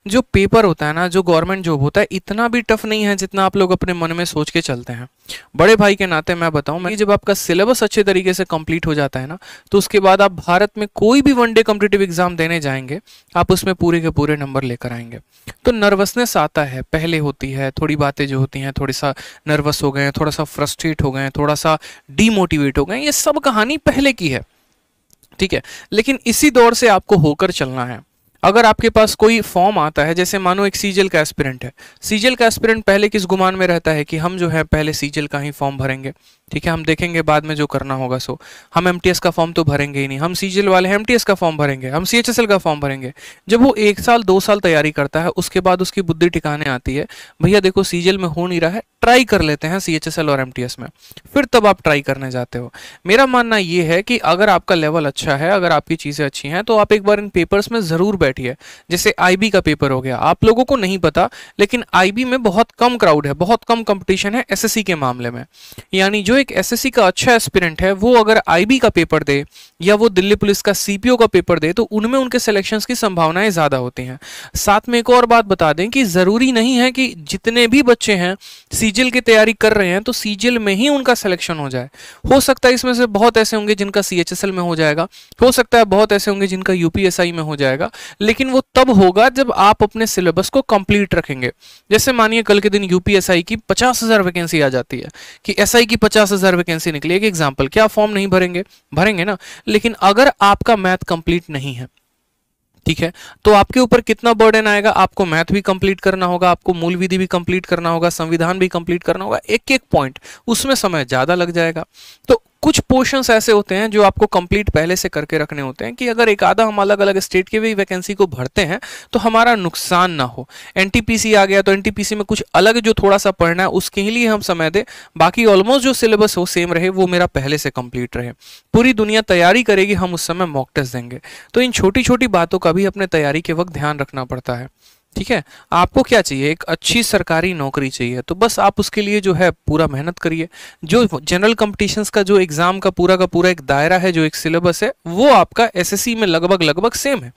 जो पेपर होता है ना, जो गवर्नमेंट जॉब होता है, इतना भी टफ नहीं है जितना आप लोग अपने मन में सोच के चलते हैं। बड़े भाई के नाते मैं बताऊं, मैं जब आपका सिलेबस अच्छे तरीके से कंप्लीट हो जाता है ना, तो उसके बाद आप भारत में कोई भी वनडे कॉम्पिटिटिव एग्जाम देने जाएंगे, आप उसमें पूरे के पूरे नंबर लेकर आएंगे। तो नर्वसनेस आता है, पहले होती है, थोड़ी बातें जो होती हैं, थोड़ी सा नर्वस हो गए, थोड़ा सा फ्रस्ट्रेट हो गए, थोड़ा सा डीमोटिवेट हो गए, ये सब कहानी पहले की है, ठीक है। लेकिन इसी दौर से आपको होकर चलना है। अगर आपके पास कोई फॉर्म आता है, जैसे मानो एक सीजीएल का एस्पिरेंट है, सीजीएल का एस्पिरेंट पहले किस गुमान में रहता है कि हम जो है पहले सीजीएल का ही फॉर्म भरेंगे, ठीक है, हम देखेंगे बाद में जो करना होगा सो। हम एमटीएस का फॉर्म तो भरेंगे ही नहीं, हम सीजीएल वाले हैं एमटीएस का फॉर्म भरेंगे, हम सीएचएसएल का फॉर्म भरेंगे। जब वो 1 साल 2 साल तैयारी करता है, उसके बाद उसकी बुद्धि ठिकाने आती है, भैया देखो सीजीएल में हो नहीं रहा है, ट्राई कर लेते हैं सीएचएसएल और एमटीएस में, फिर तब आप ट्राई करने जाते हो। मेरा मानना ये है कि अगर आपका लेवल अच्छा है, अगर आपकी चीज़ें अच्छी हैं, तो आप एक बार इन पेपर्स में ज़रूर बैठिए। जैसे आईबी का पेपर हो गया, आप लोगों को नहीं पता, लेकिन आईबी में बहुत कम क्राउड है, बहुत कम कंपटीशन है एसएससी के मामले में। यानी जो एक एसएससी का अच्छा एस्पिरेंट है, वो अगर आईबी का पेपर दे या वो दिल्ली पुलिस का सीपीओ का पेपर दे, तो उनमें उनके सिलेक्शंस की संभावनाएं ज़्यादा होती हैं। साथ में एक और बात बता दें कि ज़रूरी नहीं है कि जितने भी बच्चे हैं सीजीएल की तैयारी कर रहे हैं तो सीजीएल में ही उनका सिलेक्शन हो जाए। हो सकता है इसमें से बहुत ऐसे होंगे जिनका सीएचएसएल में हो जाएगा, हो सकता है बहुत ऐसे होंगे जिनका यूपीएसआई में हो जाएगा, लेकिन वो तब होगा जब आप अपने सिलेबस को कंप्लीट रखेंगे। जैसे मानिए कल के दिन यूपीएसआई की 50,000 वैकेंसी आ जाती है कि एसआई की 50,000 वैकेंसी निकली, एक एग्जाम्पल, क्या फॉर्म नहीं भरेंगे? भरेंगे ना। लेकिन अगर आपका मैथ कंप्लीट नहीं है, ठीक है, तो आपके ऊपर कितना बर्डन आएगा? आपको मैथ भी कंप्लीट करना होगा, आपको मूल विधि भी कंप्लीट करना होगा, संविधान भी कंप्लीट करना होगा, एक एक पॉइंट, उसमें समय ज़्यादा लग जाएगा। तो कुछ पोर्शंस ऐसे होते हैं जो आपको कंप्लीट पहले से करके रखने होते हैं कि अगर एक आधा हम अलग अलग स्टेट के भी वैकेंसी को भरते हैं तो हमारा नुकसान ना हो। एनटीपीसी आ गया तो एनटीपीसी में कुछ अलग जो थोड़ा सा पढ़ना है उसके लिए हम समय दें, बाकी ऑलमोस्ट जो सिलेबस हो सेम रहे, वो मेरा पहले से कंप्लीट रहे। पूरी दुनिया तैयारी करेगी, हम उस समय मॉक टेस्ट देंगे। तो इन छोटी छोटी बातों का भी अपने तैयारी के वक्त ध्यान रखना पड़ता है, ठीक है। आपको क्या चाहिए? एक अच्छी सरकारी नौकरी चाहिए, तो बस आप उसके लिए जो है पूरा मेहनत करिए। जो जनरल कंपटीशंस का जो एग्जाम का पूरा एक दायरा है, जो एक सिलेबस है, वो आपका एसएससी में लगभग सेम है।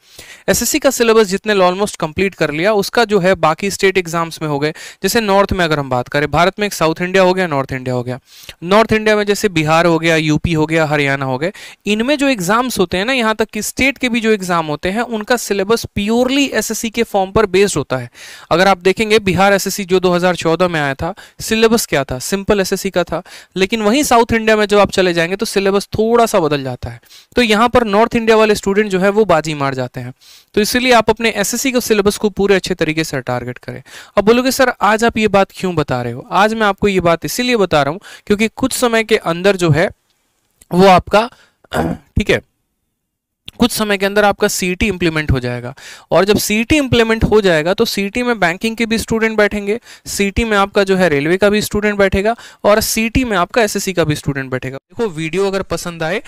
एसएससी का सिलेबस जितने ऑलमोस्ट कंप्लीट कर लिया, उसका जो है बाकी स्टेट एग्जाम्स में हो गए। जैसे नॉर्थ में अगर हम बात करें, भारत में एक साउथ इंडिया हो गया, नॉर्थ इंडिया हो गया। नॉर्थ इंडिया में जैसे बिहार हो गया, यूपी हो गया, हरियाणा हो गए। इनमें जो एग्जाम्स होते हैं ना, यहाँ तक कि स्टेट के भी जो एग्जाम होते हैं, उनका सिलेबस प्योरली एसएससी के फॉर्म पर बेस्ड होता है। अगर आप देखेंगे बिहार एसएससी जो 2014 में आया था, सिलेबस क्या था? सिंपल एसएससी का था। लेकिन वहीं साउथ इंडिया में जब आप चले जाएंगे तो सिलेबस थोड़ा सा बदल जाता है। तो यहाँ पर नॉर्थ इंडिया वाले स्टूडेंट जो है वो बाजी मार जाते हैं। तो इसलिए आप अपने एसएससी के सिलेबस को पूरे अच्छे तरीके से टारगेट करें। अब बोलोगे सर आज आप ये बात क्यों बता रहे हो? आज मैं आपको ये बात इसीलिए बता रहा हूँ क्योंकि कुछ समय के अंदर जो है वो आपका ठीक है, कुछ समय के अंदर आपका सीईटी इंप्लीमेंट हो जाएगा। और जब सीईटी इंप्लीमेंट हो जाएगा तो सीईटी में बैंकिंग के भी स्टूडेंट बैठेंगे, सीईटी में आपका जो है रेलवे का भी स्टूडेंट बैठेगा, और सीईटी में आपका एसएससी का भी स्टूडेंट बैठेगा। देखो वीडियो अगर पसंद आए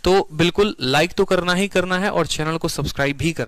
तो बिल्कुल लाइक तो करना ही करना है और चैनल को सब्सक्राइब भी करना।